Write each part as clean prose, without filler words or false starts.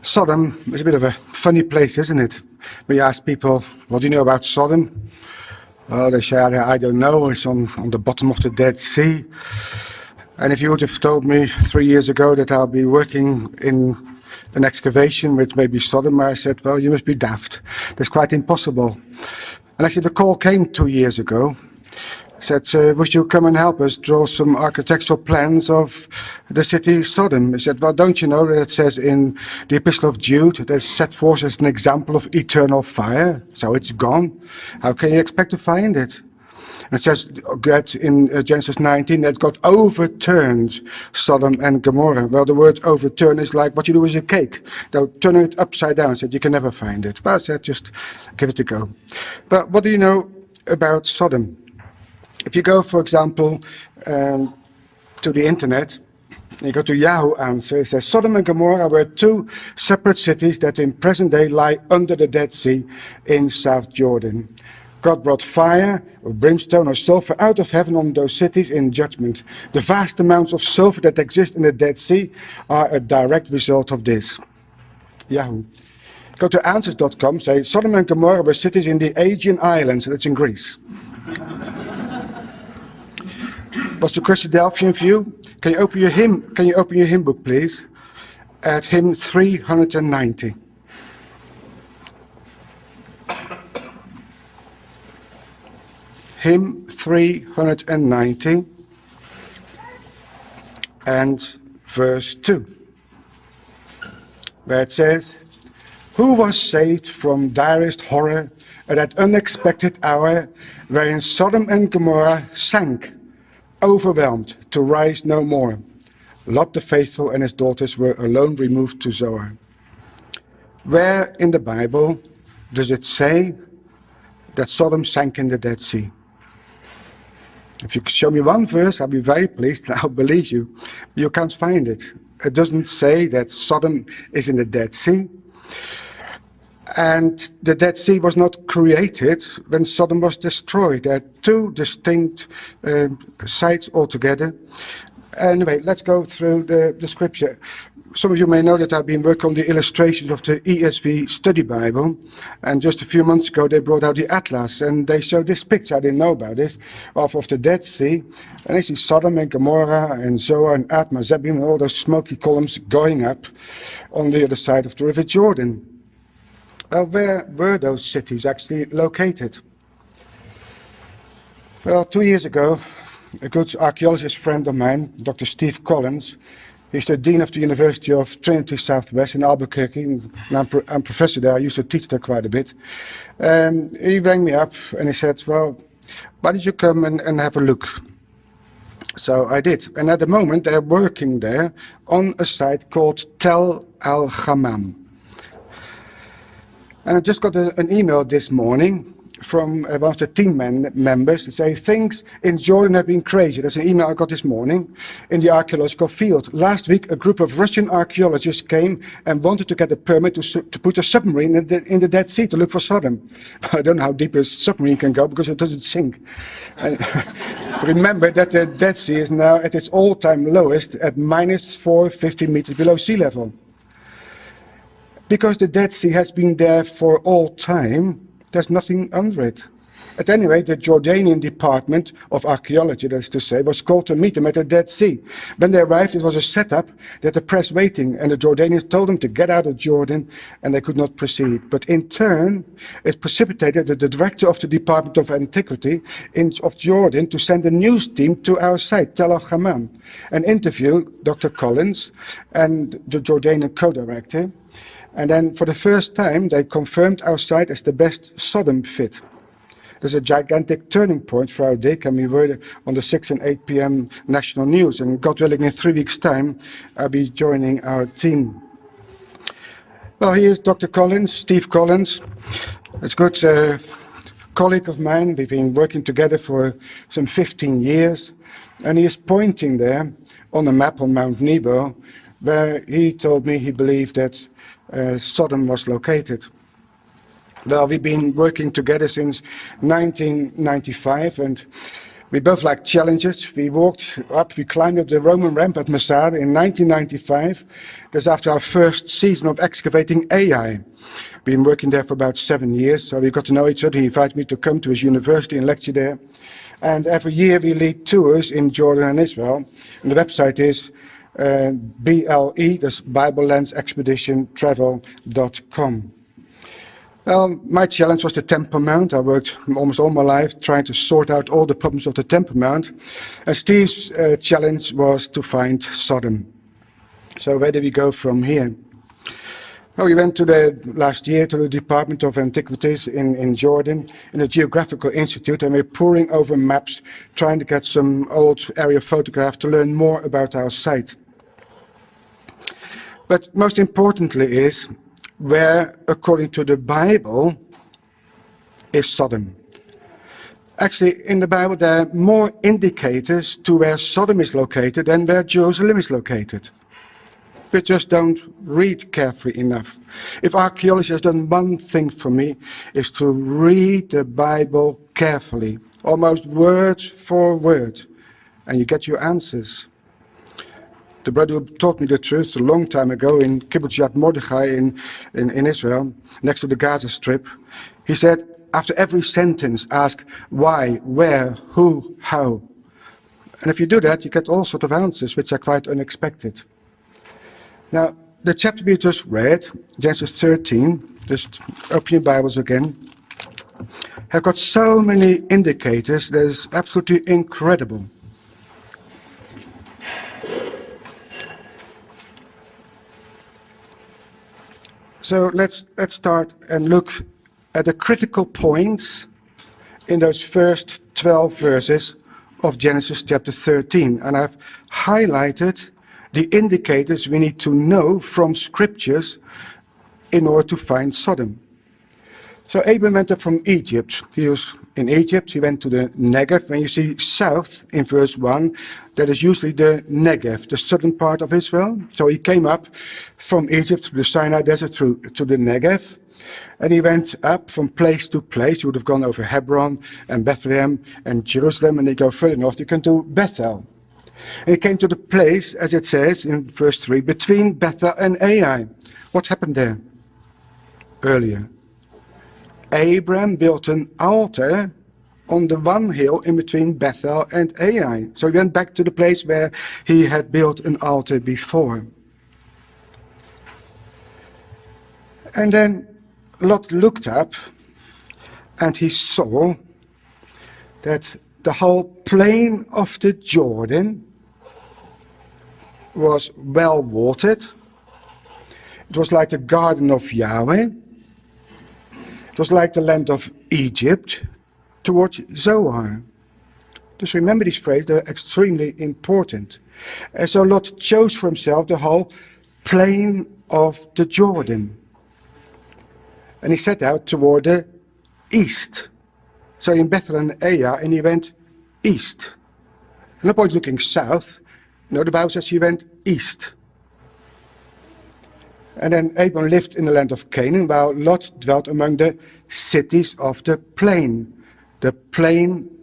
Sodom is a bit of a funny place, isn't it? When you ask people, what do you know about Sodom? Well, they say, I don't know, it's on the bottom of the Dead Sea. And if you would have told me 3 years ago that I'll be working in an excavation with maybe Sodom, I said, well, you must be daft. That's quite impossible. And actually the call came 2 years ago. Said, would you come and help us draw some architectural plans of the city Sodom? He said, well, don't you know that it says in the Epistle of Jude that it's set forth as an example of eternal fire, so it's gone. How can you expect to find it? And it says that in Genesis 19 that God overturned Sodom and Gomorrah. Well, the word overturn is like what you do with a cake. They'll turn it upside down, said you can never find it. Well, I said, just give it a go. But what do you know about Sodom? If you go, for example, to the internet, you go to Yahoo Answer, it says Sodom and Gomorrah were two separate cities that in present day lie under the Dead Sea in South Jordan. God brought fire or brimstone or sulfur out of heaven on those cities in judgment. The vast amounts of sulfur that exist in the Dead Sea are a direct result of this. Yahoo. Go to answers.com, say Sodom and Gomorrah were cities in the Aegean Islands, that's in Greece. What's the Christadelphian view? Can you open your hymn book, please? At hymn 390. Hymn 390 and verse 2, where it says, who was saved from direst horror at that unexpected hour wherein Sodom and Gomorrah sank, overwhelmed, to rise no more. Lot the faithful and his daughters were alone removed to Zoar. Where in the Bible does it say that Sodom sank in the Dead Sea? If you could show me one verse, I'll be very pleased, and I'll believe you. You can't find it. It doesn't say that Sodom is in the Dead Sea. And the Dead Sea was not created when Sodom was destroyed. There are two distinct sites altogether. Anyway, let's go through the scripture. Some of you may know that I've been working on the illustrations of the ESV Study Bible. And just a few months ago, they brought out the Atlas. And they showed this picture, I didn't know about this, of the Dead Sea. And they see Sodom and Gomorrah and Zoar and Admah, Zebulun, and all those smoky columns going up on the other side of the River Jordan. Where were those cities actually located? Well, 2 years ago, a good archaeologist friend of mine, Dr. Steve Collins, he's the dean of the University of Trinity Southwest in Albuquerque, and I'm professor there. I used to teach there quite a bit. He rang me up and he said, well, why don't you come and have a look? So I did. And at the moment, they're working there on a site called Tel Al-Hammam. And I just got an email this morning from one of the team members to say things in Jordan have been crazy. That's an email I got this morning in the archaeological field. Last week, a group of Russian archaeologists came and wanted to get a permit to put a submarine in the Dead Sea to look for Sodom. I don't know how deep a submarine can go because it doesn't sink. Remember that the Dead Sea is now at its all-time lowest at minus 450 meters below sea level. Because the Dead Sea has been there for all time, there's nothing under it. At any rate, the Jordanian Department of Archaeology, that is to say, was called to meet them at the Dead Sea. When they arrived, it was a setup that the press waiting, and the Jordanians told them to get out of Jordan, and they could not proceed. But in turn, it precipitated the director of the Department of Antiquity of Jordan to send a news team to our site, Tel Al-Hammam, and interview Dr. Collins and the Jordanian co-director. And then for the first time, they confirmed our site as the best Sodom fit. There's a gigantic turning point for our dig, and we were on the 6 and 8 p.m. national news. And God willing, in 3 weeks' time, I'll be joining our team. Well, here's Dr. Collins, Steve Collins. It's a good colleague of mine. We've been working together for some 15 years. And he is pointing there on a map on Mount Nebo, where he told me he believed that Sodom was located. Well, we've been working together since 1995, and We both like challenges. We climbed up the Roman ramp at Masada in 1995. That's after our first season of excavating Ai. Been working there for about 7 years, so we got to know each other. He invited me to come to his university and lecture there. And every year we lead tours in Jordan and Israel. And the website is BLE, that's Bible Lens Expedition Travel.com. Well, my challenge was the Temple Mount. I worked almost all my life trying to sort out all the problems of the Temple Mount. And Steve's challenge was to find Sodom. So where do we go from here? Well, we went last year to the Department of Antiquities in Jordan, in the Geographical Institute, and we're poring over maps, trying to get some old area photographs to learn more about our site. But most importantly is, where, according to the Bible, is Sodom? Actually, in the Bible, there are more indicators to where Sodom is located than where Jerusalem is located. We just don't read carefully enough. If archaeology has done one thing for me, is to read the Bible carefully, almost word for word, and you get your answers. The brother who taught me the truth a long time ago in Kibbutz Yad Mordechai in Israel, next to the Gaza Strip, he said, after every sentence, ask why, where, who, how. And if you do that, you get all sorts of answers which are quite unexpected. Now, the chapter we just read, Genesis 13, just open your Bibles again, have got so many indicators that is absolutely incredible. So let's start and look at the critical points in those first 12 verses of Genesis chapter 13. And I've highlighted the indicators we need to know from scriptures in order to find Sodom. So Abram went up from Egypt. He was in Egypt, he went to the Negev. When you see south in verse 1, that is usually the Negev, the southern part of Israel. So he came up from Egypt to the Sinai Desert to the Negev. And he went up from place to place. He would have gone over Hebron and Bethlehem and Jerusalem, and they go further north, you can do Bethel. And he came to the place, as it says in verse 3, between Bethel and Ai. What happened there earlier? Abraham built an altar on the one hill in between Bethel and Ai. So he went back to the place where he had built an altar before. And then Lot looked up and he saw that the whole plain of the Jordan was well watered. It was like the garden of Yahweh. It was like the land of Egypt towards Zoar. Just remember these phrases, they're extremely important. And so Lot chose for himself the whole plain of the Jordan. And he set out toward the east. So in Bethel and Ai, and he went east. No point looking south. No, the Bible says he went east. And then Abram lived in the land of Canaan, while Lot dwelt among the cities of the plain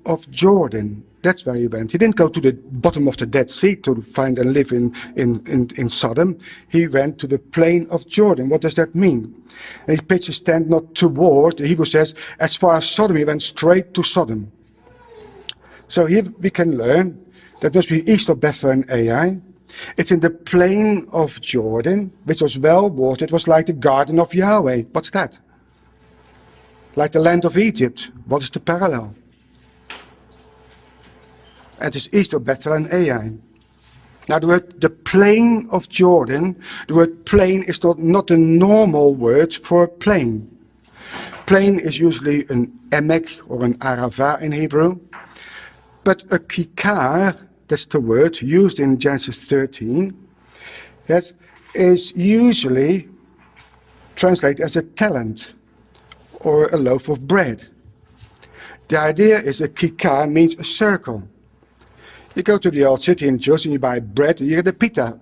of Jordan. That's where he went. He didn't go to the bottom of the Dead Sea to find and live in Sodom. He went to the plain of Jordan. What does that mean? And he pitched his tent not toward, the Hebrew says, as far as Sodom, he went straight to Sodom. So here we can learn that must be east of Bethel and Ai. It's in the plain of Jordan, which was well watered. It was like the garden of Yahweh. What's that? Like the land of Egypt. What is the parallel? And it's east of Bethel and Ai. Now the plain of Jordan, the word plain is not a normal word for plain. Plain is usually an emek or an arava in Hebrew. But a kikar, that's the word used in Genesis 13, yes, is usually translated as a talent or a loaf of bread. The idea is a kikar means a circle. You go to the old city in Jerusalem, you buy bread, you get a pita,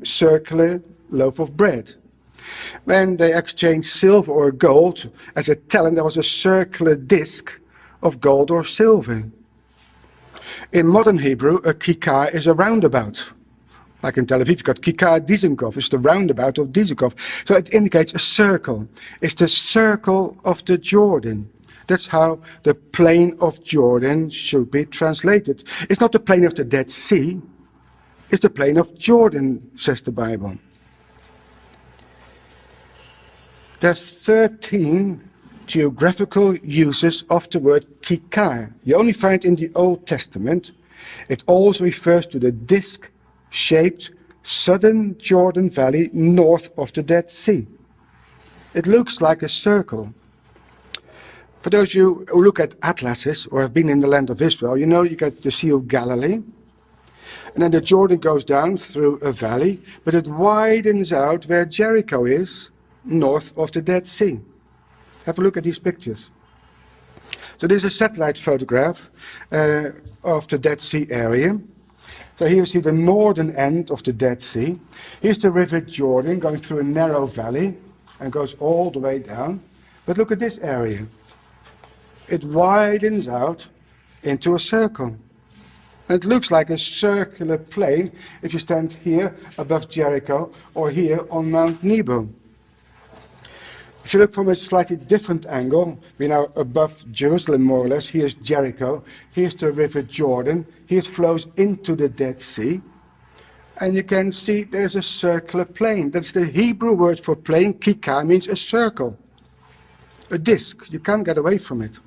circular loaf of bread. When they exchanged silver or gold as a talent, there was a circular disc of gold or silver. In modern Hebrew, a kikar is a roundabout. Like in Tel Aviv, you've got kikar Dizengoff, it's the roundabout of Dizengoff. So it indicates a circle. It's the circle of the Jordan. That's how the plain of Jordan should be translated. It's not the plain of the Dead Sea, it's the plain of Jordan, says the Bible. There's 13 geographical uses of the word kikar. You only find in the Old Testament. It also refers to the disc-shaped southern Jordan Valley north of the Dead Sea. It looks like a circle. For those of you who look at atlases or have been in the land of Israel, you know you get the Sea of Galilee. And then the Jordan goes down through a valley, but it widens out where Jericho is, north of the Dead Sea. Have a look at these pictures. So this is a satellite photograph of the Dead Sea area. So here you see the northern end of the Dead Sea. Here's the river Jordan going through a narrow valley and goes all the way down. But look at this area. It widens out into a circle. And it looks like a circular plain if you stand here above Jericho or here on Mount Nebo. If you look from a slightly different angle, we're now above Jerusalem more or less. Here's Jericho, here's the river Jordan, here it flows into the Dead Sea. And you can see there's a circular plain. That's the Hebrew word for plain. Kikar means a circle, a disc. You can't get away from it.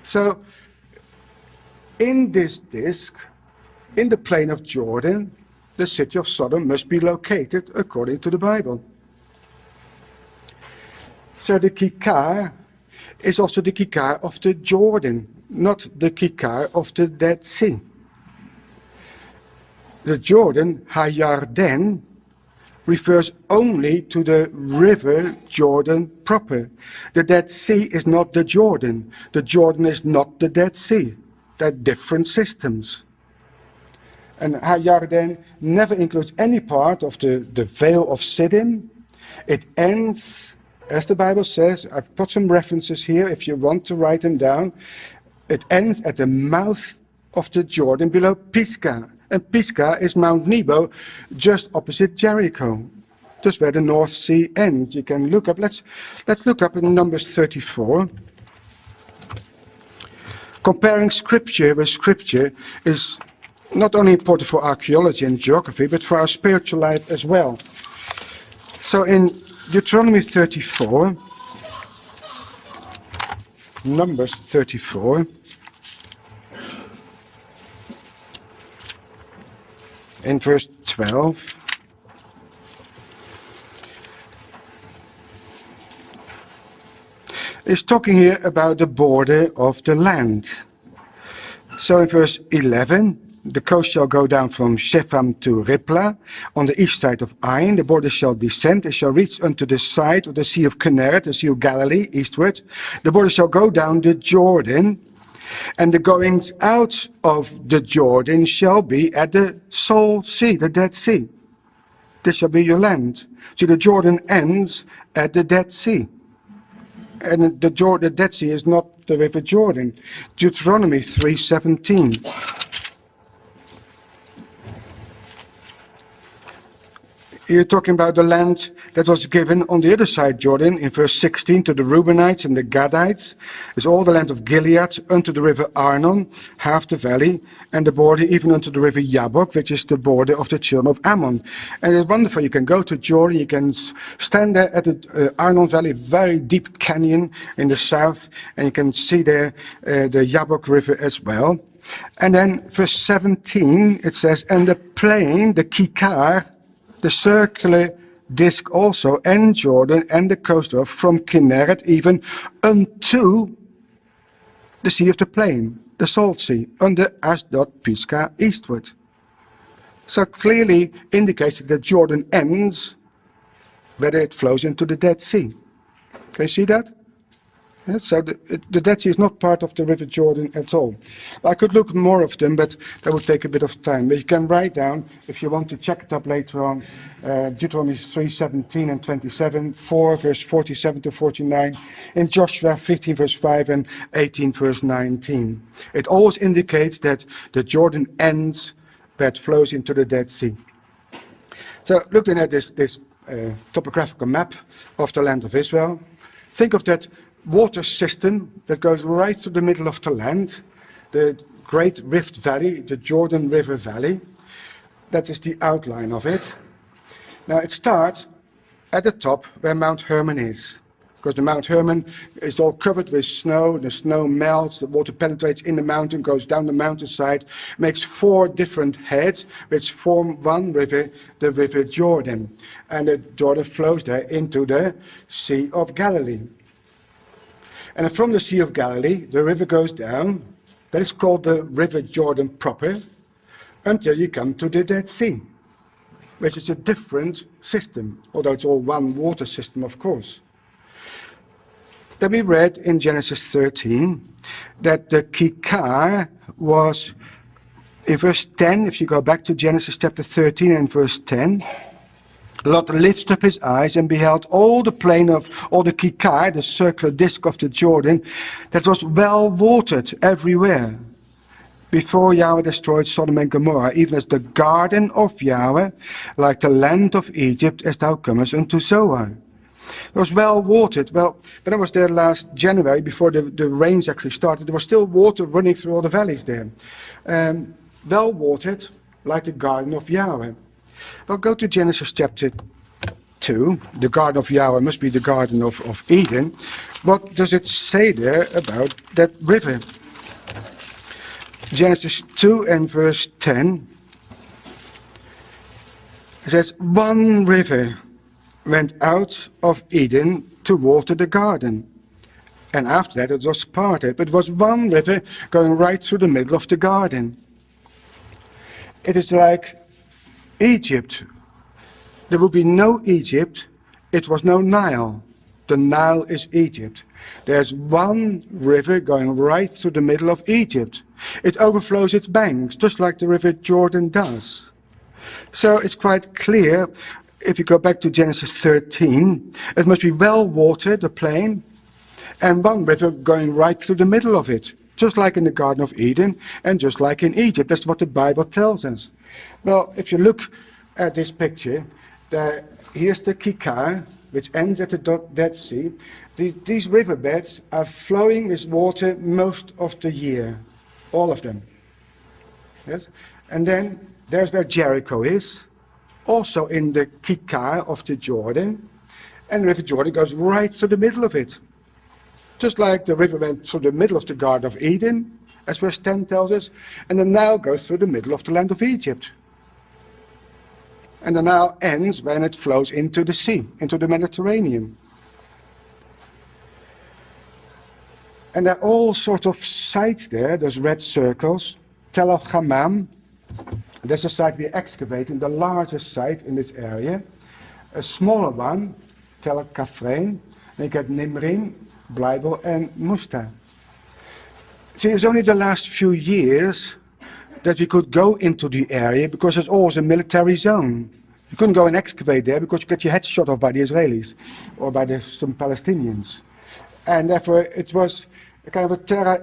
So, in this disc, in the plain of Jordan, the city of Sodom must be located according to the Bible. So the kikar is also the kikar of the Jordan, not the kikar of the Dead Sea. The Jordan, Hayarden, refers only to the river Jordan proper. The Dead Sea is not the Jordan. The Jordan is not the Dead Sea. They're different systems. And Hayarden never includes any part of the Vale of Siddim. It ends, as the Bible says, I've put some references here if you want to write them down. It ends at the mouth of the Jordan below Pisgah. And Pisgah is Mount Nebo, just opposite Jericho, just where the North Sea ends. You can look up, let's look up in Numbers 34. Comparing scripture with scripture is not only important for archaeology and geography, but for our spiritual life as well. So in Deuteronomy 34, Numbers 34, in verse 12, is talking here about the border of the land. So in verse 11, the coast shall go down from Shepham to Riplah, on the east side of Ain. The border shall descend, it shall reach unto the side of the Sea of Kinneret, the Sea of Galilee, eastward. The border shall go down the Jordan, and the goings out of the Jordan shall be at the Salt Sea, the Dead Sea. This shall be your land. So the Jordan ends at the Dead Sea. And the Dead Sea is not the river Jordan. Deuteronomy 3:17. You're talking about the land that was given on the other side Jordan in verse 16 to the Reubenites and the Gadites. It's all the land of Gilead unto the river Arnon, half the valley, and the border even unto the river Jabbok, which is the border of the children of Ammon. And it's wonderful. You can go to Jordan, you can stand there at the Arnon Valley, very deep canyon in the south, and you can see there the Jabbok River as well. And then verse 17, it says, and the plain, the Kikar, the circular disc also, and Jordan, and the coast of, from Kinneret even unto the Sea of the Plain, the Salt Sea, under Ashdod, Pisgah, eastward. So clearly indicates that Jordan ends whether it flows into the Dead Sea. Can you see that? Yes, so the Dead Sea is not part of the River Jordan at all. I could look more of them, but that would take a bit of time. But you can write down, if you want to check it up later on, Deuteronomy 3:17 and 27, 4 verse 47 to 49, in Joshua 15 verse 5 and 18 verse 19. It always indicates that the Jordan ends where it flows into the Dead Sea. So looking at this topographical map of the land of Israel, think of that water system that goes right through the middle of the land, the Great Rift Valley, the Jordan River Valley. That is the outline of it. Now it starts at the top where Mount Hermon is, because the Mount Hermon is all covered with snow. The snow melts, the water penetrates in the mountain, goes down the mountainside, makes 4 different heads which form one river, the River Jordan. And the Jordan flows there into the Sea of Galilee. And from the Sea of Galilee, the river goes down. That is called the River Jordan proper, until you come to the Dead Sea, which is a different system, although it's all one water system, of course. Then we read in Genesis 13 that the Kikar was, in verse 10, if you go back to Genesis chapter 13 and verse 10, Lot lifted up his eyes and beheld all the plain of all the Kikar, the circular disc of the Jordan, that was well watered everywhere, before Yahweh destroyed Sodom and Gomorrah, even as the garden of Yahweh, like the land of Egypt, as thou comest unto Zoar. It was well watered. Well, when I was there last January, before the rains actually started, there was still water running through all the valleys there. Well watered, like the garden of Yahweh. Well, go to Genesis chapter 2. The garden of Yahweh must be the garden of Eden. What does it say there about that river? Genesis 2 and verse 10. It says, one river went out of Eden to water the garden. And after that it was parted. But it was one river going right through the middle of the garden. It is like Egypt. There would be no Egypt. It was no Nile. The Nile is Egypt. There's one river going right through the middle of Egypt. It overflows its banks, just like the River Jordan does. So it's quite clear, if you go back to Genesis 13, it must be well watered, the plain, and one river going right through the middle of it, just like in the Garden of Eden and just like in Egypt. That's what the Bible tells us. Well, if you look at this picture, here's the Kikar, which ends at the Dead Sea. These riverbeds are flowing with water most of the year, all of them. Yes? And then there's where Jericho is, also in the Kikar of the Jordan, and the River Jordan goes right through the middle of it. Just like the river went through the middle of the Garden of Eden, as verse 10 tells us, and the Nile goes through the middle of the land of Egypt. And the Nile ends when it flows into the sea, into the Mediterranean. And there are all sorts of sites there, those red circles. Tel El Hammam, that's a site we're excavating, the largest site in this area. A smaller one, Tel El Kafrein, and you get Nimrim, Bleibel, and Musta. See, it's only the last few years that we could go into the area because it's always a military zone. You couldn't go and excavate there because you get your head shot off by the Israelis or by some Palestinians. And therefore it was a kind of a terra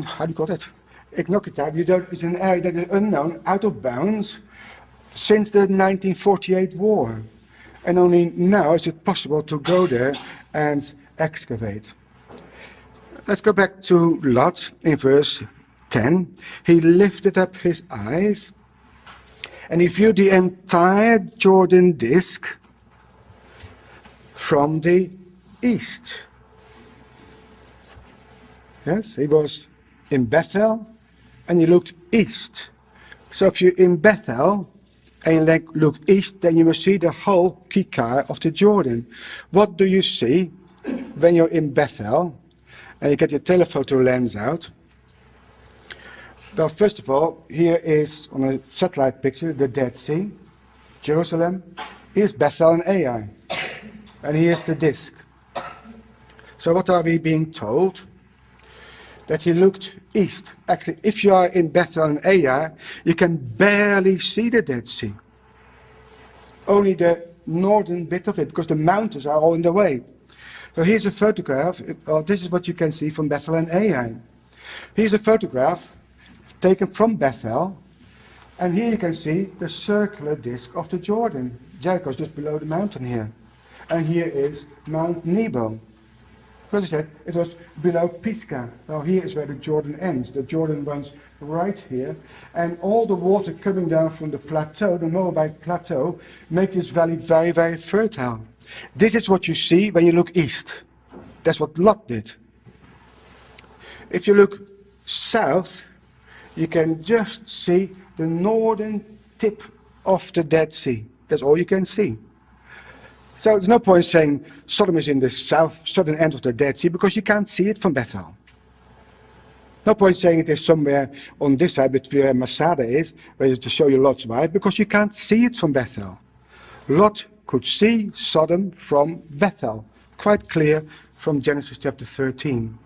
how do you call it? Ignocita. It's an area that is unknown, out of bounds, since the 1948 war. And only now is it possible to go there and excavate. Let's go back to Lot in verse 10. He lifted up his eyes and he viewed the entire Jordan disk from the east. Yes, he was in Bethel and he looked east. So if you're in Bethel and you look east, then you will see the whole Kikar of the Jordan. What do you see when you're in Bethel and you get your telephoto lens out? Well, first of all, here is, on a satellite picture, the Dead Sea, Jerusalem. Here's Bethel and Ai. And here's the disk. So what are we being told? That he looked east. Actually, if you are in Bethel and Ai, you can barely see the Dead Sea. Only the northern bit of it, because the mountains are all in the way. So here's a photograph. This is what you can see from Bethel and Ai. Here's a photograph taken from Bethel. And here you can see the circular disc of the Jordan. Jericho is just below the mountain here. And here is Mount Nebo. Because I said it was below Pisgah. Now here is where the Jordan ends. The Jordan runs right here. And all the water coming down from the plateau, the Moabite plateau, make this valley very, very fertile. This is what you see when you look east. That's what Lot did. If you look south, you can just see the northern tip of the Dead Sea. That's all you can see. So there's no point saying Sodom is in the southern end of the Dead Sea, because you can't see it from Bethel. No point saying it is somewhere on this side, but where Masada is, where to show you Lot's wife, because you can't see it from Bethel. Lot could see Sodom from Bethel, quite clear from Genesis chapter 13.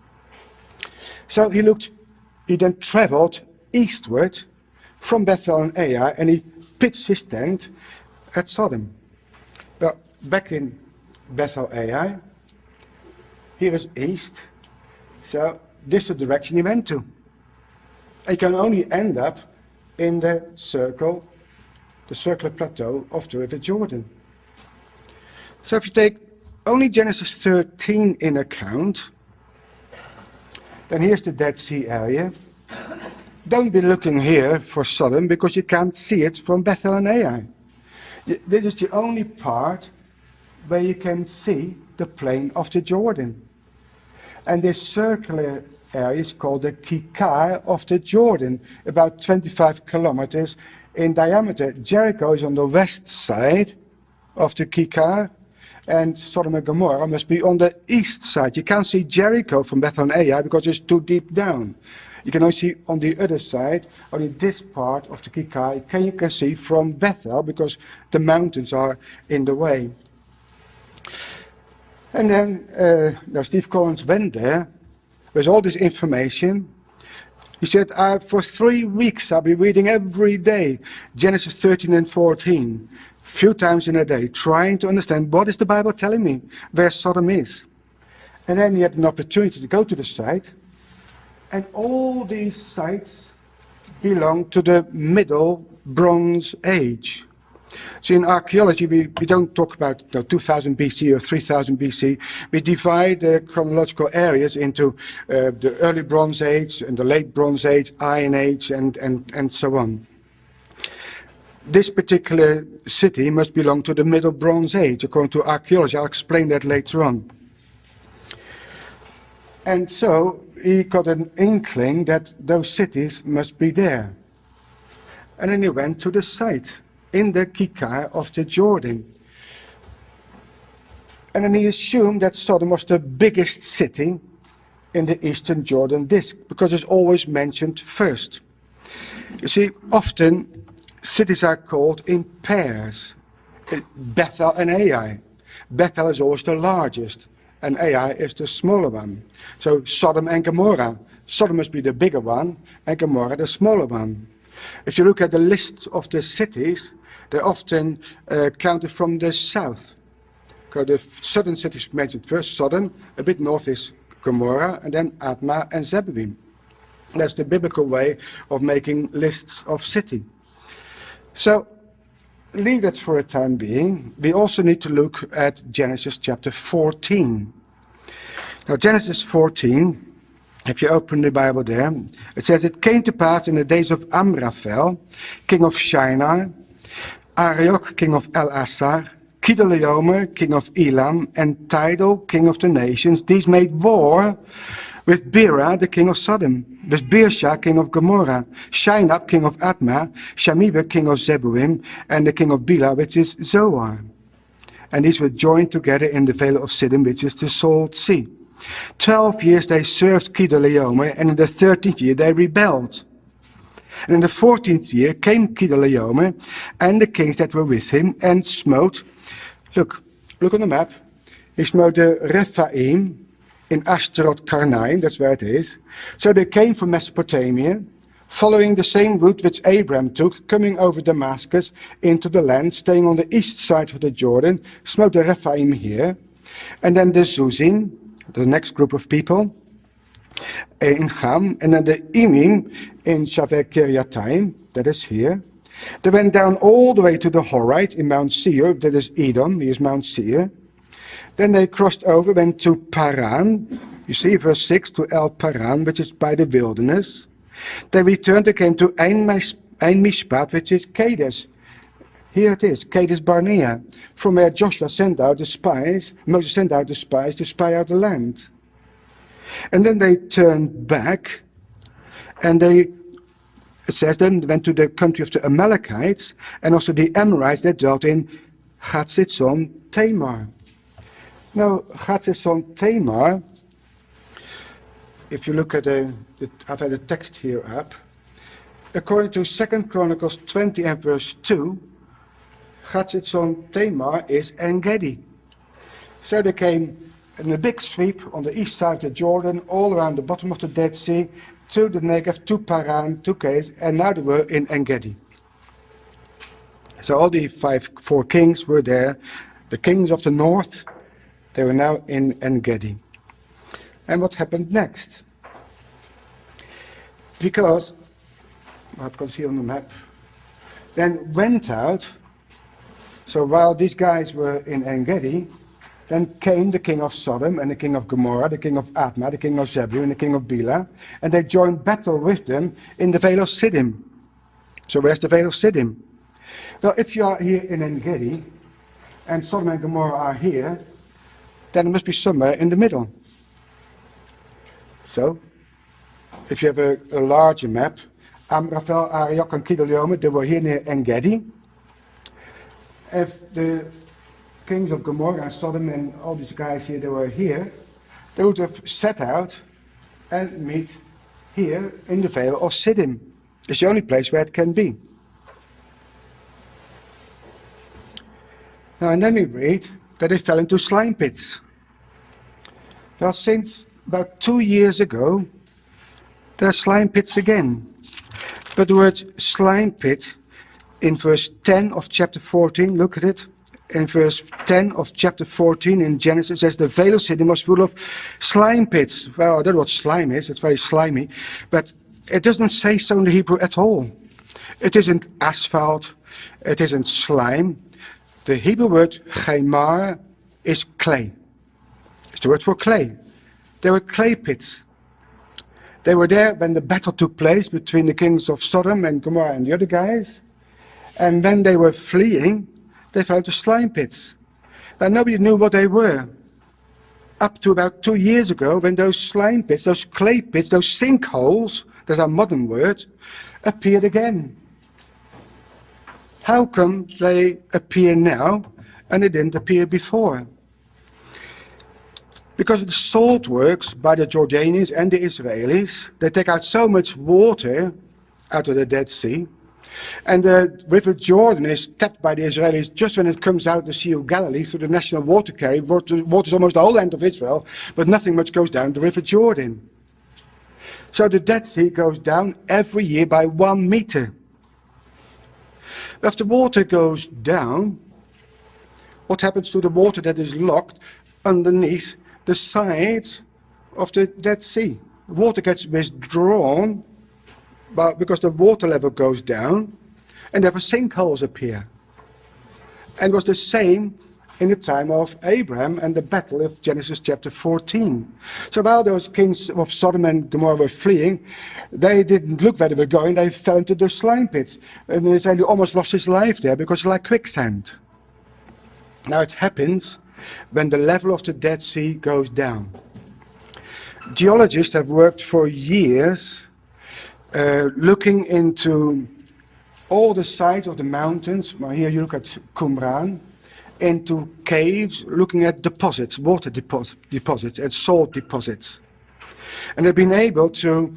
So he then traveled eastward from Bethel and Ai, and he pitched his tent at Sodom. Well, back in Bethel Ai, here is east, so this is the direction he went to. And you can only end up in the circular plateau of the River Jordan. So if you take only Genesis 13 in account, then here's the Dead Sea area. Don't be looking here for Sodom, because you can't see it from Bethel and Ai. This is the only part where you can see the plain of the Jordan. And this circular area is called the Kikar of the Jordan, about 25 kilometers in diameter. Jericho is on the west side of the Kikar, and Sodom and Gomorrah must be on the east side. You can't see Jericho from Bethel and Ai because it's too deep down. You can only see on the other side, only this part of the Kikar, you can see from Bethel, because the mountains are in the way. And then Steve Collins went there with all this information. He said, for 3 weeks I'll be reading every day Genesis 13 and 14, few times in a day, trying to understand what is the Bible telling me where Sodom is. And then he had an opportunity to go to the site. And all these sites belong to the Middle Bronze Age. So in archaeology, we don't talk about 2000 BC or 3000 BC. We divide the chronological areas into the early Bronze Age and the late Bronze Age, Iron Age, and so on. This particular city must belong to the Middle Bronze Age, according to archaeology. I'll explain that later on. And so he got an inkling that those cities must be there. And then he went to the site in the Kikar of the Jordan. And then he assumed that Sodom was the biggest city in the eastern Jordan disk, because it's always mentioned first. You see, often cities are called in pairs. Bethel and Ai. Bethel is always the largest, and Ai is the smaller one. So Sodom and Gomorrah. Sodom must be the bigger one, and Gomorrah the smaller one. If you look at the list of the cities, they're often counted from the south. Because the southern cities mentioned first, Sodom, a bit north is Gomorrah, and then Admah and Zeboim. That's the biblical way of making lists of city. So leave that for a time being. We also need to look at Genesis chapter 14. Now Genesis 14, if you open the Bible there, it says, "It came to pass in the days of Amraphel, king of Shinar, Arioch, king of El-Assar, Kedorlaomer, king of Elam, and Tidal, king of the nations, these made war with Bera, the king of Sodom, with Birsha, king of Gomorrah, Shinab, king of Admah, Shamiber, king of Zeboim, and the king of Bela, which is Zoar. And these were joined together in the vale of Siddim, which is the Salt Sea. 12 years they served Kedorlaomer, and in the 13th year they rebelled. And in the 14th year came Kedorlaomer and the kings that were with him, and smote," look on the map, he smote the Rephaim, in Ashtaroth Karnaim, that's where it is. So they came from Mesopotamia, following the same route which Abraham took, coming over Damascus into the land, staying on the east side of the Jordan, smote the Rephaim here, and then the Zuzim, the next group of people, in Ham, and then the Emim in Shaver Kiriathaim, that is here. They went down all the way to the Horites in Mount Seir, that is Edom, here's Mount Seir. Then they crossed over, went to Paran, you see verse 6, to El Paran, which is by the wilderness. They returned, they came to Ein Mishpat, which is Kadesh. Here it is, Kadesh Barnea, from where Joshua sent out the spies, Moses sent out the spies to spy out the land. And then they turned back, and it says then went to the country of the Amalekites, and also the Amorites that dwelt in Hatzitzon Tamar. Now, Hatzitzon Tamar, if you look at I've had a text here up, according to 2 Chronicles 20 and verse 2, Hatzitzon Tamar is En-Gedi. So they came in a big sweep on the east side of the Jordan, all around the bottom of the Dead Sea, to the Negev, to Paran, to Kadesh, and now they were in En-Gedi. So all the four kings were there. The kings of the north, they were now in En-Gedi. And what happened next? Because, I've got here on the map, then went out, so while these guys were in En-Gedi, then came the king of Sodom and the king of Gomorrah, the king of Admah, the king of Zebulun, and the king of Bela, and they joined battle with them in the Vale of Siddim. So where's the Vale of Siddim? Well, if you are here in En-Gedi, and Sodom and Gomorrah are here, then it must be somewhere in the middle. So, if you have a larger map, Amraphel, Arioch, and Kedorlaomer, they were here near En-Gedi. If the kings of Gomorrah and Sodom and all these guys here, they were here, they would have set out and meet here in the Vale of Siddim. It's the only place where it can be. Now, and then we read that they fell into slime pits. Well, since about 2 years ago, there are slime pits again. But the word slime pit in verse 10 of chapter 14, look at it. In verse 10 of chapter 14 in Genesis, says the Vale of Siddim was full of slime pits. Well, I don't know what slime is, it's very slimy. But it doesn't say so in the Hebrew at all. It isn't asphalt, it isn't slime. The Hebrew word chaimar is clay. It's the word for clay. They were clay pits. They were there when the battle took place between the kings of Sodom and Gomorrah and the other guys. And when they were fleeing, they fell into slime pits. Now nobody knew what they were. Up to about 2 years ago, when those slime pits, those clay pits, those sinkholes, that's our modern word, appeared again. How come they appear now and they didn't appear before? Because of the salt works by the Jordanians and the Israelis, they take out so much water out of the Dead Sea. And the river Jordan is tapped by the Israelis just when it comes out of the Sea of Galilee through the national water carry. Waters almost the whole land of Israel, but nothing much goes down the river Jordan. So the Dead Sea goes down every year by 1 meter. If the water goes down, what happens to the water that is locked underneath the sides of the Dead Sea? Water gets withdrawn because the water level goes down, and therefore sinkholes appear. And it was the same in the time of Abraham and the battle of Genesis chapter 14. So while those kings of Sodom and Gomorrah were fleeing, they didn't look where they were going, they fell into the slime pits. And Israel almost lost his life there because it's like quicksand. Now it happens when the level of the Dead Sea goes down. Geologists have worked for years looking into all the sides of the mountains. Well, here you look at Qumran, into caves, looking at deposits, water deposits and salt deposits. And they've been able to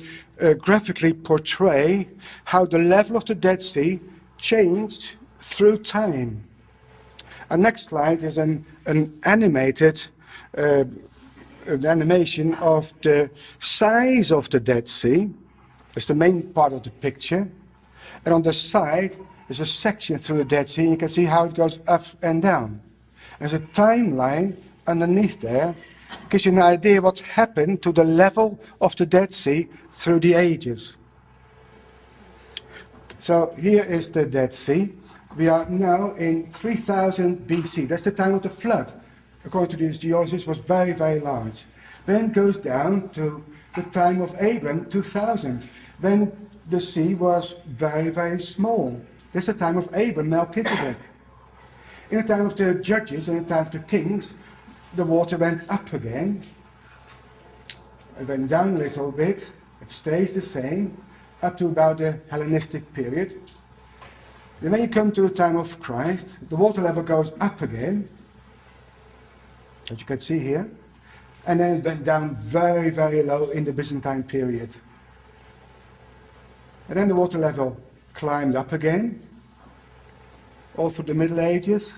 graphically portray how the level of the Dead Sea changed through time. Our next slide is an animated an animation of the size of the Dead Sea. It's the main part of the picture. And on the side, there's a section through the Dead Sea, and you can see how it goes up and down. There's a timeline underneath there, gives you an idea what happened to the level of the Dead Sea through the ages. So here is the Dead Sea. We are now in 3000 BC. That's the time of the flood. According to these geologists, was very, very large. Then it goes down to the time of Abram, 2000. Then the sea was very, very small. That's the time of Abram, Melchizedek. In the time of the judges and the time of the kings, the water went up again. It went down a little bit. It stays the same up to about the Hellenistic period. And when you come to the time of Christ, the water level goes up again, as you can see here, and then it went down very, very low in the Byzantine period. And then the water level climbed up again, all through the Middle Ages.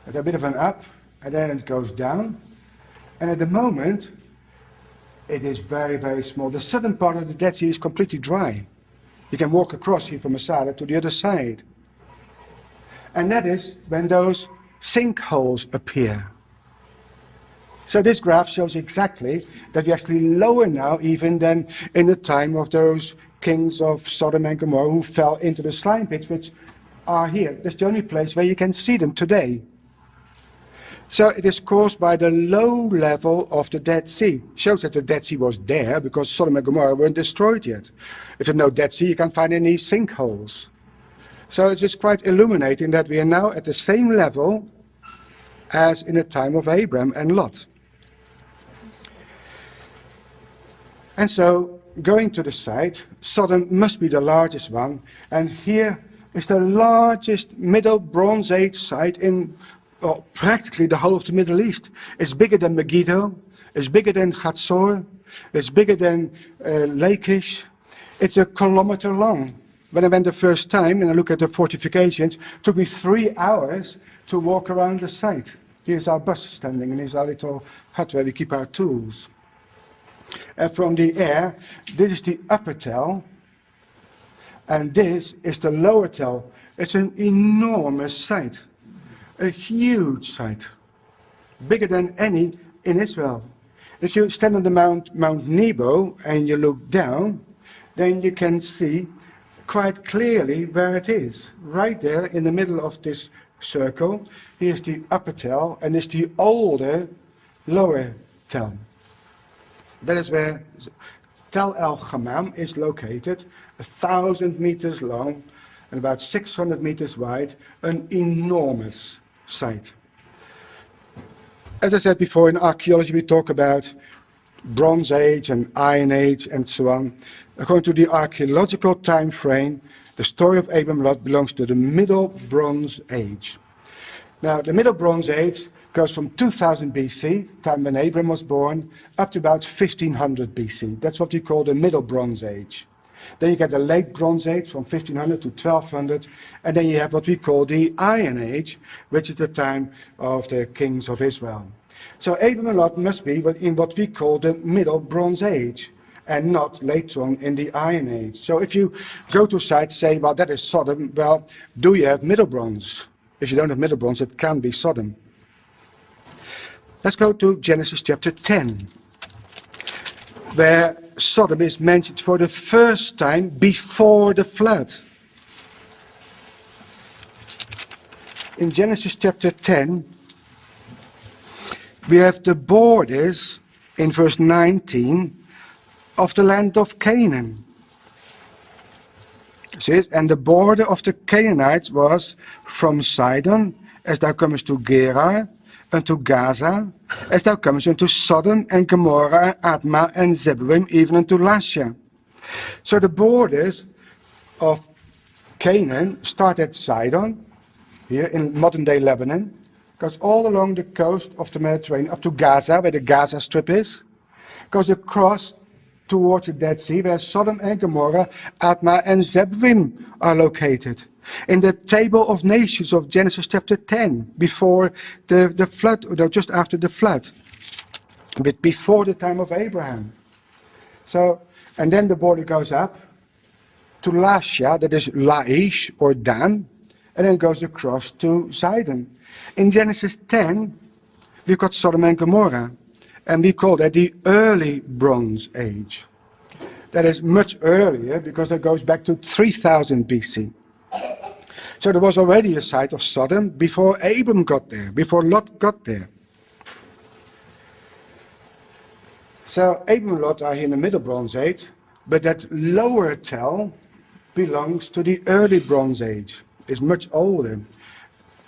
It's a bit of an up, and then it goes down. And at the moment, it is very, very small. The southern part of the Dead Sea is completely dry. You can walk across here from Masada to the other side. And that is when those sinkholes appear. So this graph shows exactly that we're actually lower now even than in the time of those kings of Sodom and Gomorrah who fell into the slime pits, which are here. That's the only place where you can see them today. So it is caused by the low level of the Dead Sea. Shows that the Dead Sea was there because Sodom and Gomorrah weren't destroyed yet. If there's no Dead Sea, you can't find any sinkholes. So it's just quite illuminating that we are now at the same level as in the time of Abraham and Lot. And so, going to the site, Sodom must be the largest one. And here is the largest Middle Bronze Age site in practically the whole of the Middle East. It's bigger than Megiddo, it's bigger than Hatzor, it's bigger than Lachish. It's 1 kilometer long. When I went the first time and I look at the fortifications, it took me 3 hours to walk around the site. Here's our bus standing, and here's our little hut where we keep our tools. And from the air, this is the upper tell, and this is the lower tell. It's an enormous site. A huge site, bigger than any in Israel. If you stand on the Mount Nebo and you look down, then you can see quite clearly where it is. Right there in the middle of this circle, here's the upper tell, and it's the older lower tell. That is where Tel El Hammam is located, 1,000 meters long and about 600 meters wide, an enormous site. As I said before, in archaeology we talk about Bronze Age and Iron Age and so on. According to the archaeological time frame, the story of Abraham Lot belongs to the Middle Bronze Age. Now, the Middle Bronze Age goes from 2000 BC, time when Abraham was born, up to about 1500 BC. That's what we call the Middle Bronze Age. Then you get the Late Bronze Age from 1500 to 1200, and then you have what we call the Iron Age, which is the time of the kings of Israel. So Abraham and Lot must be in what we call the Middle Bronze Age, and not later on in the Iron Age. So if you go to a site, say, well, that is Sodom, well, do you have Middle Bronze? If you don't have Middle Bronze, it can be Sodom. Let's go to Genesis chapter 10, where Sodom is mentioned for the first time before the flood. In Genesis chapter 10, we have the borders in verse 19 of the land of Canaan. It says, and the border of the Canaanites was from Sidon, as thou comest to Gerar, unto Gaza, as thou comest unto Sodom and Gomorrah, Admah and Zeboim, even unto Lasha. So the borders of Canaan start at Sidon, here in modern-day Lebanon, goes all along the coast of the Mediterranean, up to Gaza, where the Gaza Strip is, goes across towards the Dead Sea, where Sodom and Gomorrah, Admah and Zeboim are located. In the table of nations of Genesis chapter 10, before the flood, or just after the flood. but before the time of Abraham. So, and then the border goes up to Lasha, that is Laish or Dan, and then it goes across to Sidon. In Genesis 10, we've got Sodom and Gomorrah, and we call that the early Bronze Age. That is much earlier because it goes back to 3000 BC. So there was already a site of Sodom before Abram got there, before Lot got there. So Abram and Lot are here in the Middle Bronze Age, but that lower tell belongs to the early Bronze Age. It's much older.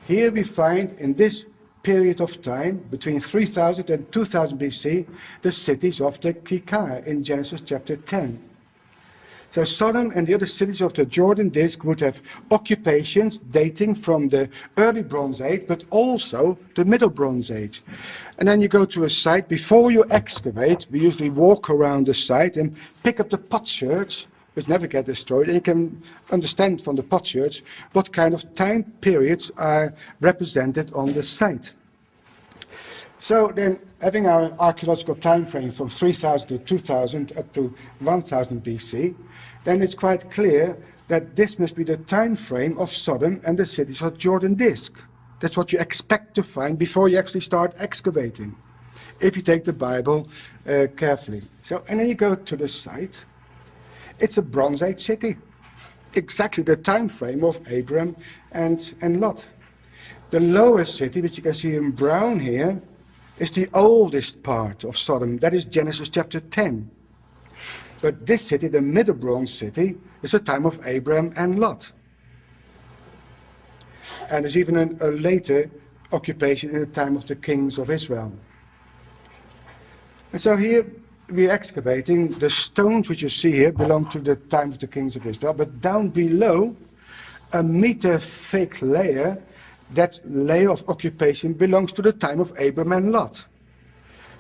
Here we find in this period of time, between 3000 and 2000 BC, the cities of the Kikar in Genesis chapter 10. So Sodom and the other cities of the Jordan Disk would have occupations dating from the early Bronze Age, but also the Middle Bronze Age. And then you go to a site, before you excavate, we usually walk around the site and pick up the potsherds, which never get destroyed, and you can understand from the potsherds what kind of time periods are represented on the site. So then, having our archaeological time frame from 3000 to 2000 up to 1000 BC, then it's quite clear that this must be the time frame of Sodom and the cities of Jordan Disk. That's what you expect to find before you actually start excavating, if you take the Bible carefully. So, and then you go to the site. It's a Bronze Age city, exactly the time frame of Abram and Lot. The lower city, which you can see in brown here, is the oldest part of Sodom. That is Genesis chapter 10. But this city, the Middle Bronze city, is the time of Abram and Lot. And there's even a later occupation in the time of the kings of Israel. And so here, we're excavating. The stones which you see here belong to the time of the kings of Israel, but down below, a meter thick layer, that layer of occupation belongs to the time of Abram and Lot.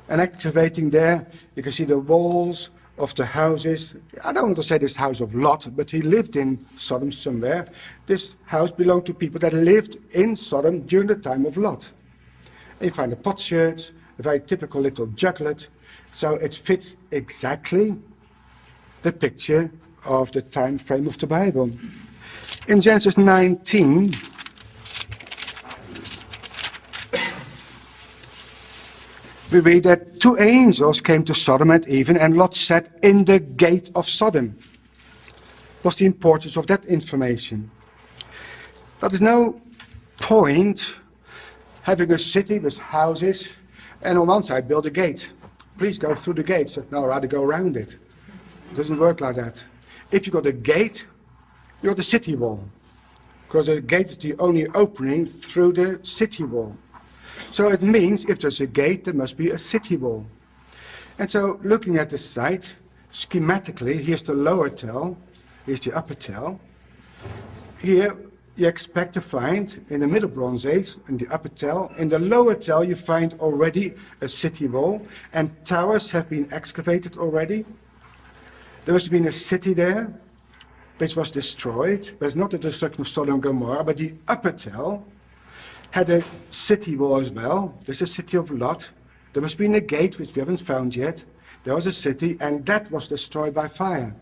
And excavating there, you can see the walls of the houses. I don't want to say this house of Lot, but he lived in Sodom somewhere. This house belonged to people that lived in Sodom during the time of Lot. And you find the potsherds, a very typical little juglet. So it fits exactly the picture of the time frame of the Bible. In Genesis 19, we read that 2 angels came to Sodom at even, and Lot sat in the gate of Sodom. What's the importance of that information? Well, there's no point having a city with houses and on one side build a gate. Please go through the gate. So, no, I'd rather go around it. It doesn't work like that. If you've got a gate, you've got the city wall. Because the gate is the only opening through the city wall. So it means if there's a gate, there must be a city wall. And so looking at the site, schematically, here's the lower tell, here's the upper tell. Here you expect to find, in the Middle Bronze Age, in the upper tell, in the lower tell you find already a city wall, and towers have been excavated already. There must have been a city there, which was destroyed. But it's not the destruction of Sodom and Gomorrah, but the upper tell had a city wall as well. There's a city of Lot. There must be a gate, which we haven't found yet. There was a city, and that was destroyed by fire.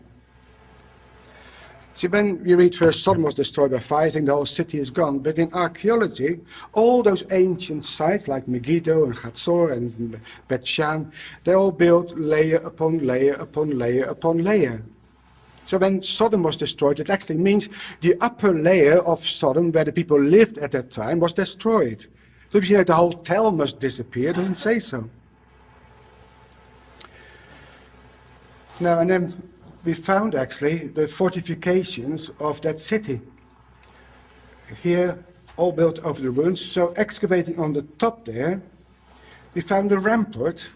See, when we read first Sodom was destroyed by fire, I think the whole city is gone. But in archaeology, all those ancient sites like Megiddo and Hatzor and Bet Shan, they all built layer upon layer upon layer upon layer. So when Sodom was destroyed, it actually means the upper layer of Sodom, where the people lived at that time, was destroyed. So if you say the whole tell must disappear, it doesn't say so. Now, and then we found actually the fortifications of that city. Here, all built over the ruins. So excavating on the top there, we found a rampart,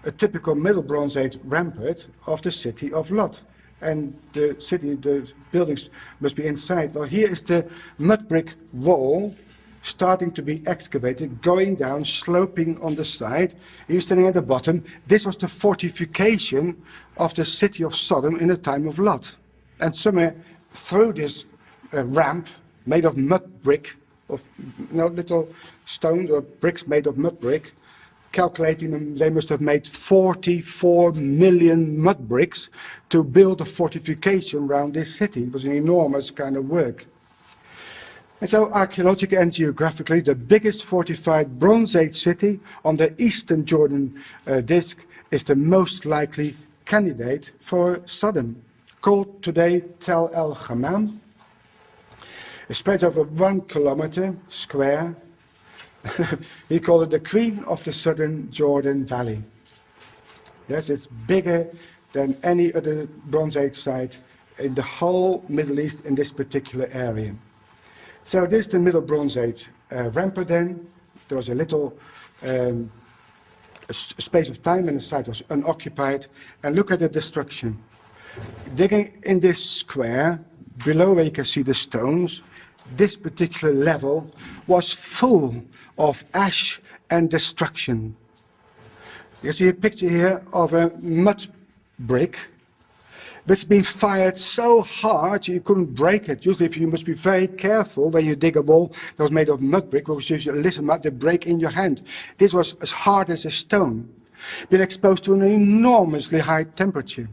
a typical Middle Bronze Age rampart of the city of Lot. And the city, the buildings must be inside. Well, here is the mud brick wall starting to be excavated, going down, sloping on the side. He's standing at the bottom. This was the fortification of the city of Sodom in the time of Lot. And somewhere through this ramp made of mud brick, of little stones or bricks made of mud brick, calculating them, they must have made 44 million mud bricks to build a fortification around this city. It was an enormous kind of work. And so archaeologically and geographically, the biggest fortified Bronze Age city on the eastern Jordan disk is the most likely candidate for Sodom, called today Tel El Hammam. It spreads over 1 kilometer square. He called it the Queen of the Southern Jordan Valley. Yes, it's bigger than any other Bronze Age site in the whole Middle East in this particular area. So this is the Middle Bronze Age rampart then. There was a little space of time and the site was unoccupied. And look at the destruction. Digging in this square, below where you can see the stones, this particular level was full of ash and destruction. You see a picture here of a mud brick which has been fired so hard you couldn't break it. Usually you must be very careful when you dig a wall that was made of mud brick, because if you listen mud, they break in your hand. This was as hard as a stone, been exposed to an enormously high temperature.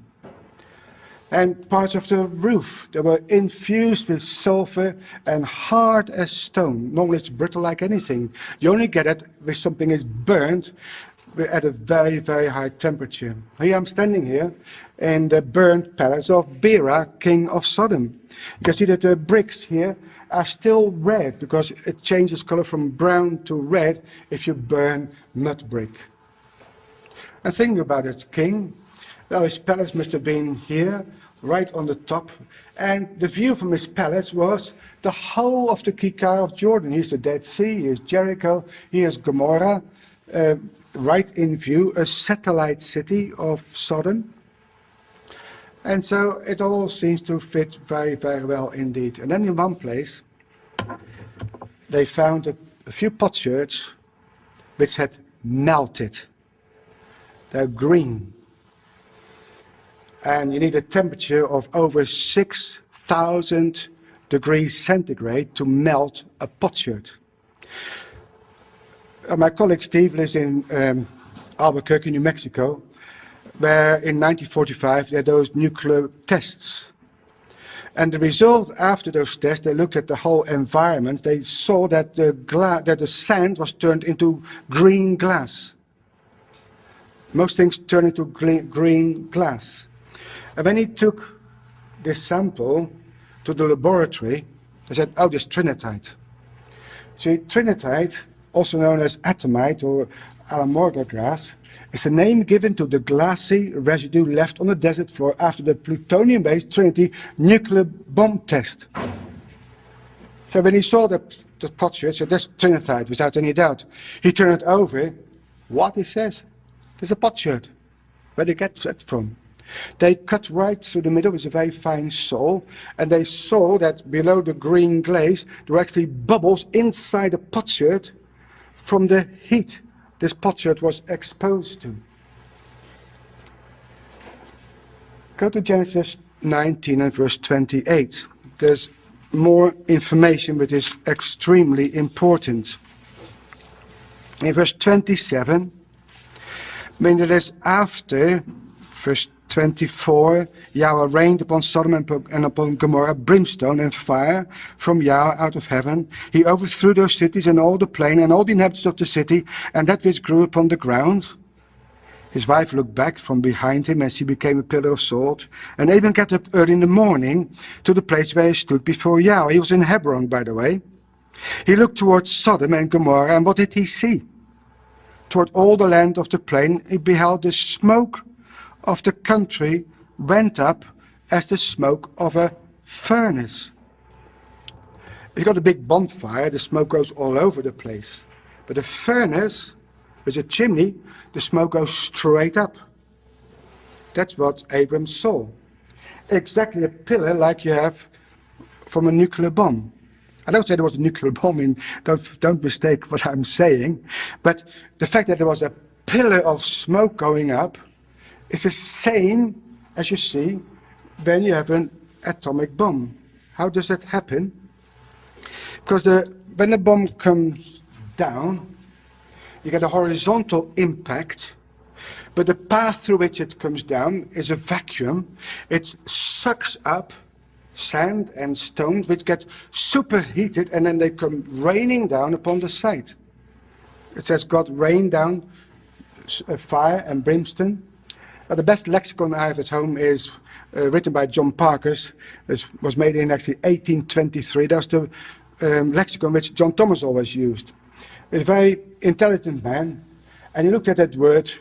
And parts of the roof, they were infused with sulfur and hard as stone. Normally it's brittle like anything. You only get it when something is burnt at a very, very high temperature. Here I'm standing here in the burnt palace of Bera, king of Sodom. You can see that the bricks here are still red, because it changes color from brown to red if you burn mud brick. And think about it, king. Well, his palace must have been here, right on the top. And the view from his palace was the whole of the Kikar of Jordan. Here's the Dead Sea, here's Jericho, here's Gomorrah. Right in view, a satellite city of Sodom. And so it all seems to fit very, very well indeed. And then in one place, they found a few potsherds which had melted. They're green. And you need a temperature of over 6,000 degrees centigrade to melt a potsherd. My colleague Steve lives in Albuquerque, New Mexico, where in 1945 they had those nuclear tests. And the result after those tests, they looked at the whole environment. They saw that the sand was turned into green glass. Most things turn into green glass. And when he took this sample to the laboratory, they said, oh, this trinitite. See, trinitite, also known as atomite or alamorga glass, is a name given to the glassy residue left on the desert floor after the plutonium-based Trinity nuclear bomb test. So when he saw the potsherd, he said, that's trinitite, without any doubt. He turned it over. What? He says, there's a potsherd. Where did they get that from? They cut right through the middle with a very fine saw, and they saw that below the green glaze there were actually bubbles inside the potsherd from the heat this potsherd was exposed to. Go to Genesis 19 and verse 28. There's more information which is extremely important. In verse 27, when it is after, verse 24, Yahweh rained upon Sodom and upon Gomorrah brimstone and fire from Yahweh out of heaven. He overthrew those cities and all the plain and all the inhabitants of the city, and that which grew upon the ground. His wife looked back from behind him, and she became a pillar of salt. And Abram got up early in the morning to the place where he stood before Yahweh. He was in Hebron, by the way. He looked towards Sodom and Gomorrah, and what did he see? Toward all the land of the plain, he beheld the smoke of the country went up as the smoke of a furnace. If you've got a big bonfire, the smoke goes all over the place. But a furnace, with a chimney, the smoke goes straight up. That's what Abram saw. Exactly a pillar like you have from a nuclear bomb. I don't say there was a nuclear bomb in, don't mistake what I'm saying, but the fact that there was a pillar of smoke going up is the same as you see when you have an atomic bomb. How does that happen? Because when the bomb comes down, You get a horizontal impact, but the path through which it comes down is a vacuum. It sucks up sand and stones, which get superheated, and then they come raining down upon the site. It says God rained down fire and brimstone. The best lexicon I have at home is written by John Parkhurst. It was made in actually 1823. That's the lexicon which John Thomas always used. He's a very intelligent man, and he looked at that word,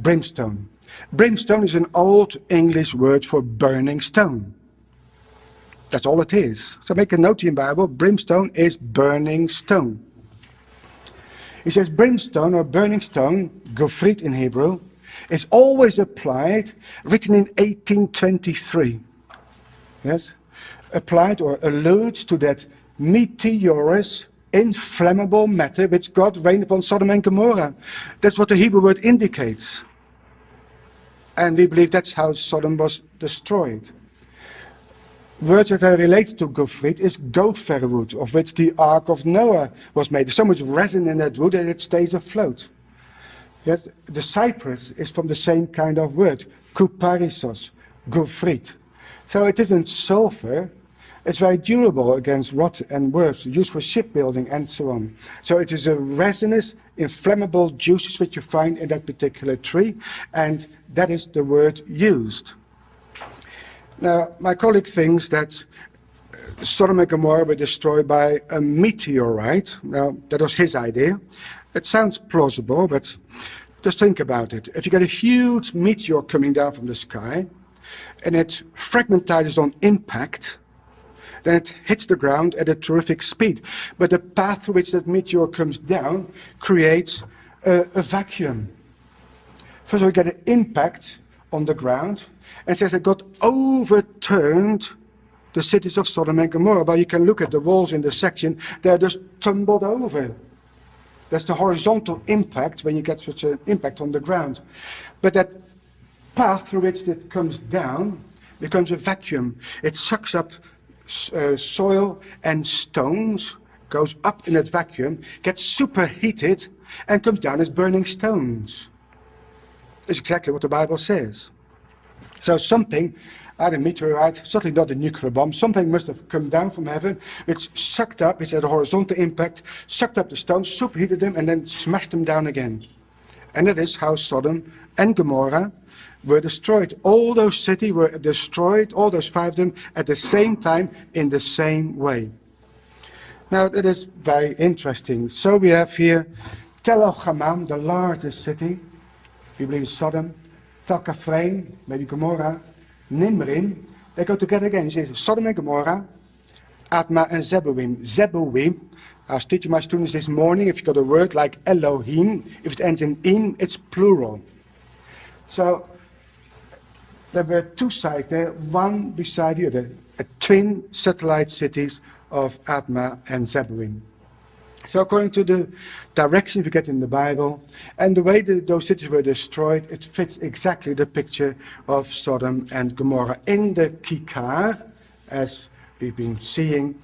brimstone. Brimstone is an old English word for burning stone. That's all it is. So make a note in your Bible, brimstone is burning stone. He says brimstone or burning stone, gofrit in Hebrew, is always applied, written in 1823. Yes? Applied or alludes to that meteorous, inflammable matter which God rained upon Sodom and Gomorrah. That's what the Hebrew word indicates. And we believe that's how Sodom was destroyed. Words that are related to gofrit is gopher wood, of which the Ark of Noah was made. There's so much resin in that wood that it stays afloat. Yes, the cypress is from the same kind of word, kuparisos, gofrit. So it isn't sulfur. It's very durable against rot and worms, used for shipbuilding and so on. So it is a resinous, inflammable juices which you find in that particular tree, and that is the word used. Now, my colleague thinks that Sodom and Gomorrah were destroyed by a meteorite. Now, that was his idea. It sounds plausible, but just think about it. If you get a huge meteor coming down from the sky, and it fragmentizes on impact, then it hits the ground at a terrific speed. But the path through which that meteor comes down creates a vacuum. First of all, you get an impact on the ground, and it says that God overturned the cities of Sodom and Gomorrah. But you can look at the walls in the section, they're just tumbled over. That's the horizontal impact when you get such an impact on the ground. But that path through which it comes down becomes a vacuum. It sucks up soil and stones, goes up in that vacuum, gets superheated, and comes down as burning stones. That's exactly what the Bible says. So something, either a meteorite, certainly not a nuclear bomb, something must have come down from heaven, which sucked up, it's had a horizontal impact, sucked up the stones, superheated them, and then smashed them down again. And that is how Sodom and Gomorrah were destroyed. All those cities were destroyed, all those five of them, at the same time, in the same way. Now, that is very interesting. So we have here Tel el-Hammam, the largest city, we believe Sodom, Tel Kafrein, maybe Gomorrah, Nimrim, they go together again. He says Sodom and Gomorrah, Admah and Zeboim. Zeboim, I was teaching my students this morning, if you got a word like Elohim, if it ends in im, it's plural. So there were two sides there, one beside the other, twin satellite cities of Admah and Zeboim. So according to the direction we get in the Bible, and the way those cities were destroyed, it fits exactly the picture of Sodom and Gomorrah in the Kikar, as we've been seeing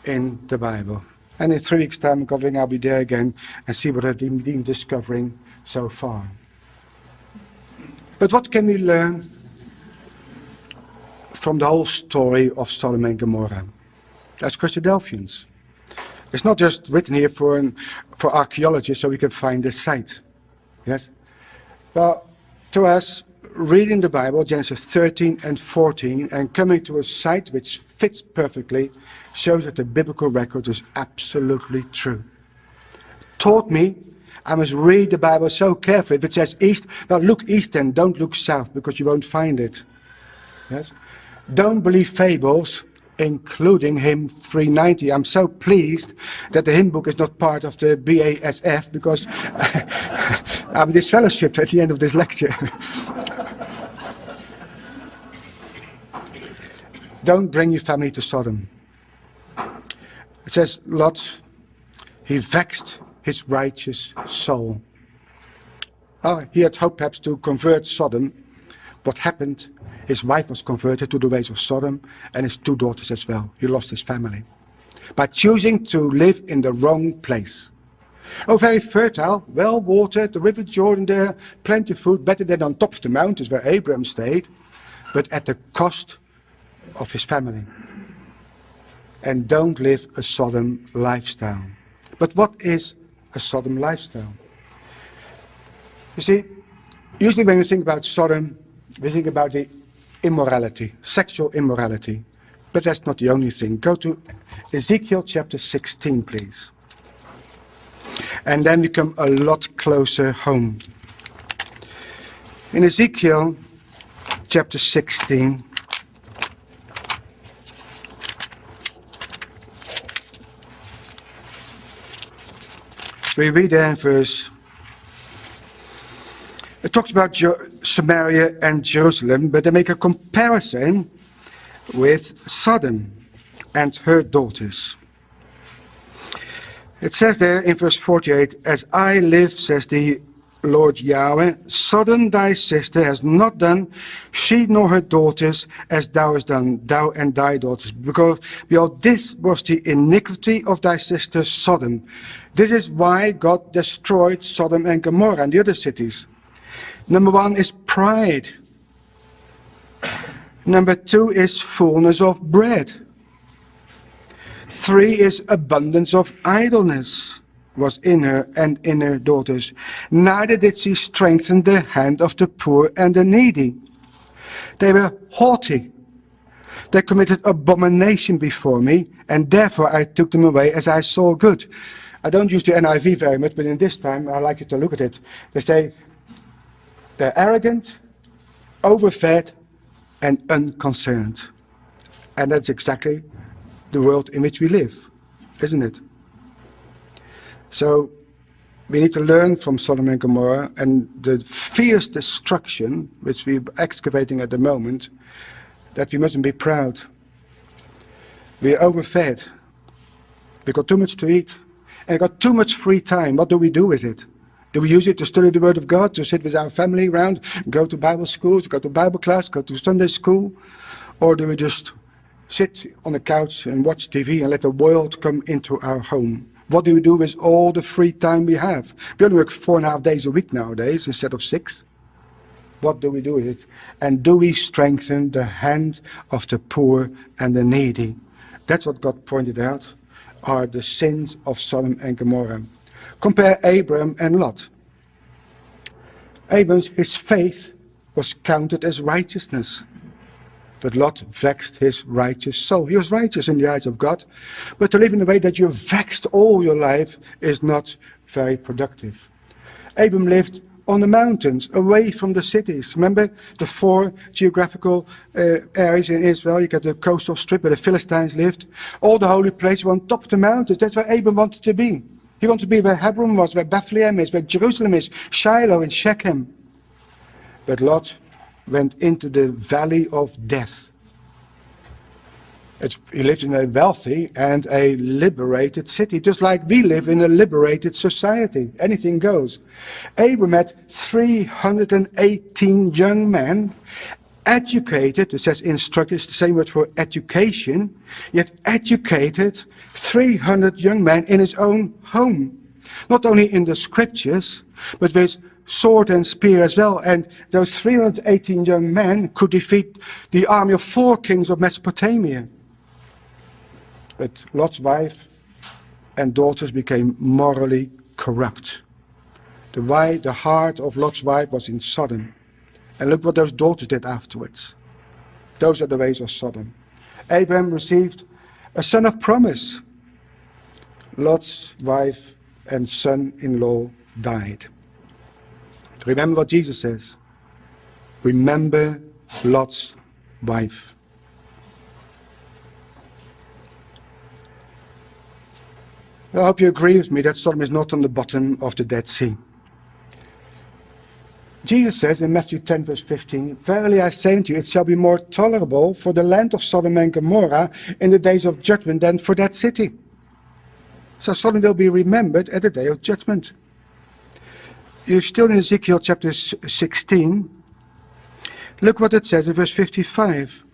in the Bible. And in 3 weeks' time, God willing, I'll be there again and see what I've been discovering so far. But what can we learn from the whole story of Sodom and Gomorrah? As Christadelphians. It's not just written here for archaeologists so we can find the site. Yes? Well, to us, reading the Bible, Genesis 13 and 14, and coming to a site which fits perfectly, shows that the biblical record is absolutely true. Taught me I must read the Bible so carefully. If it says east, well, look east and don't look south, because you won't find it. Yes? Don't believe fables, including hymn 390. I'm so pleased that the hymn book is not part of the BASF, because I'm disfellowshipped at the end of this lecture. Don't bring your family to Sodom. It says, Lot, he vexed his righteous soul. Oh, he had hoped perhaps to convert Sodom. What happened? His wife was converted to the ways of Sodom, and his 2 daughters as well. He lost his family by choosing to live in the wrong place. Oh, very fertile, well watered, the river Jordan there, plenty of food, better than on top of the mountains where Abraham stayed, but at the cost of his family. And don't live a Sodom lifestyle. But what is a Sodom lifestyle? You see, usually when we think about Sodom, we think about the immorality, sexual immorality. But that's not the only thing. Go to Ezekiel chapter 16, please. And then we come a lot closer home. In Ezekiel chapter 16, we read there in verse, it talks about Samaria and Jerusalem, but they make a comparison with Sodom and her daughters. It says there in verse 48, as I live, says the Lord Yahweh, Sodom thy sister has not done, she nor her daughters, as thou hast done, thou and thy daughters. Because behold, this was the iniquity of thy sister Sodom. This is why God destroyed Sodom and Gomorrah and the other cities. Number one is pride. Number two is fullness of bread. 3 is abundance of idleness was in her and in her daughters. Neither did she strengthen the hand of the poor and the needy. They were haughty. They committed abomination before me, and therefore I took them away as I saw good. I don't use the NIV very much, but in this time I like you to look at it. They say they're arrogant, overfed, and unconcerned. And that's exactly the world in which we live, isn't it? So we need to learn from Sodom and Gomorrah and the fierce destruction which we're excavating at the moment, that we mustn't be proud. We're overfed. We've got too much to eat. And we've got too much free time. What do we do with it? Do we use it to study the Word of God, to sit with our family around, go to Bible schools, go to Bible class, go to Sunday school? Or do we just sit on the couch and watch TV and let the world come into our home? What do we do with all the free time we have? We only work 4.5 days a week nowadays instead of 6. What do we do with it? And do we strengthen the hand of the poor and the needy? That's what God pointed out are the sins of Sodom and Gomorrah. Compare Abram and Lot. Abram's, his faith was counted as righteousness. But Lot vexed his righteous soul. He was righteous in the eyes of God. But to live in a way that you're vexed all your life is not very productive. Abram lived on the mountains, away from the cities. Remember the 4 geographical areas in Israel? You got the coastal strip where the Philistines lived. All the holy places were on top of the mountains. That's where Abram wanted to be. He wanted to be where Hebron was, where Bethlehem is, where Jerusalem is, Shiloh and Shechem. But Lot went into the valley of death. He lived in a wealthy and a liberated city, just like we live in a liberated society. Anything goes. Abram had 318 young men, educated, it says instructed, it's the same word for education, yet educated 300 young men in his own home. Not only in the scriptures, but with sword and spear as well. And those 318 young men could defeat the army of 4 kings of Mesopotamia. But Lot's wife and daughters became morally corrupt. The heart of Lot's wife was in Sodom. And look what those daughters did afterwards. Those are the ways of Sodom. Abraham received a son of promise. Lot's wife and son-in-law died. Remember what Jesus says. Remember Lot's wife. I hope you agree with me that Sodom is not on the bottom of the Dead Sea. Jesus says in Matthew 10 verse 15, verily I say unto you, it shall be more tolerable for the land of Sodom and Gomorrah in the days of judgment than for that city. So Sodom will be remembered at the day of judgment. You're still in Ezekiel chapter 16. Look what it says in verse 55.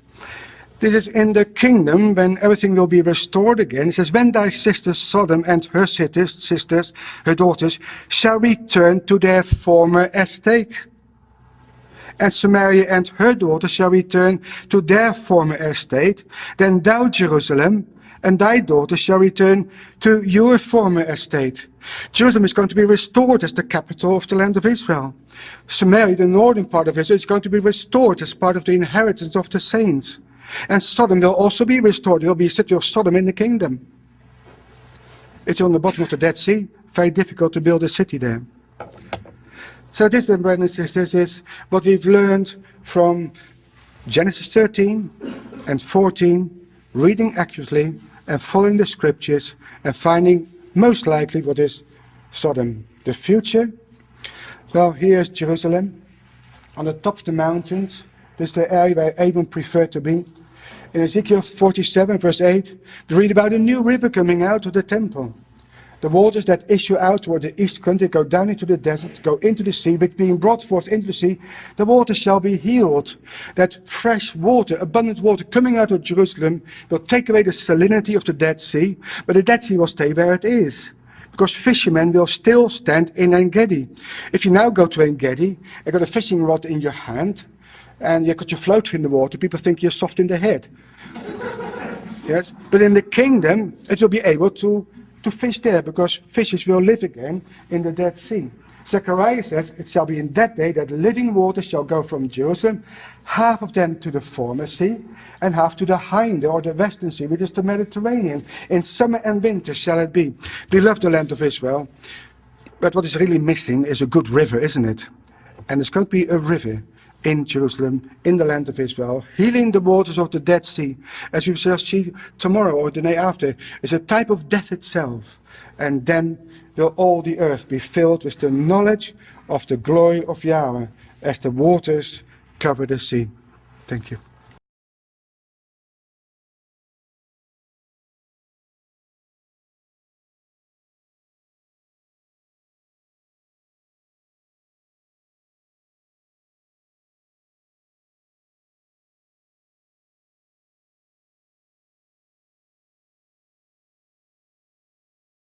This is in the kingdom when everything will be restored again. It says, when thy sister Sodom and her sisters, her daughters, shall return to their former estate, and Samaria and her daughters shall return to their former estate, then thou, Jerusalem, and thy daughters shall return to your former estate. Jerusalem is going to be restored as the capital of the land of Israel. Samaria, the northern part of Israel, is going to be restored as part of the inheritance of the saints. And Sodom will also be restored. There will be a city of Sodom in the kingdom. It's on the bottom of the Dead Sea. Very difficult to build a city there. So this, then, brothers and sisters, is what we've learned from Genesis 13 and 14, reading accurately and following the scriptures and finding most likely what is Sodom. The future, well, here's Jerusalem on the top of the mountains. This is the area where Abram preferred to be. In Ezekiel 47, verse 8, we read about a new river coming out of the temple. The waters that issue out toward the east country go down into the desert, go into the sea, but being brought forth into the sea, the water shall be healed. That fresh water, abundant water coming out of Jerusalem will take away the salinity of the Dead Sea, but the Dead Sea will stay where it is. Because fishermen will still stand in En-Gedi. If you now go to En-Gedi and got a fishing rod in your hand, and you've got your floater in the water, people think you're soft in the head. Yes, but in the kingdom, it will be able to fish there, because fishes will live again in the Dead Sea. Zechariah says, it shall be in that day that living water shall go from Jerusalem, half of them to the former sea, and half to the hinder, or the western sea, which is the Mediterranean. In summer and winter shall it be. We love the land of Israel, but what is really missing is a good river, isn't it? And there's going to be a river in Jerusalem, in the land of Israel, healing the waters of the Dead Sea, as we shall see tomorrow or the day after, is a type of death itself. And then will all the earth be filled with the knowledge of the glory of Yahweh, as the waters cover the sea. Thank you.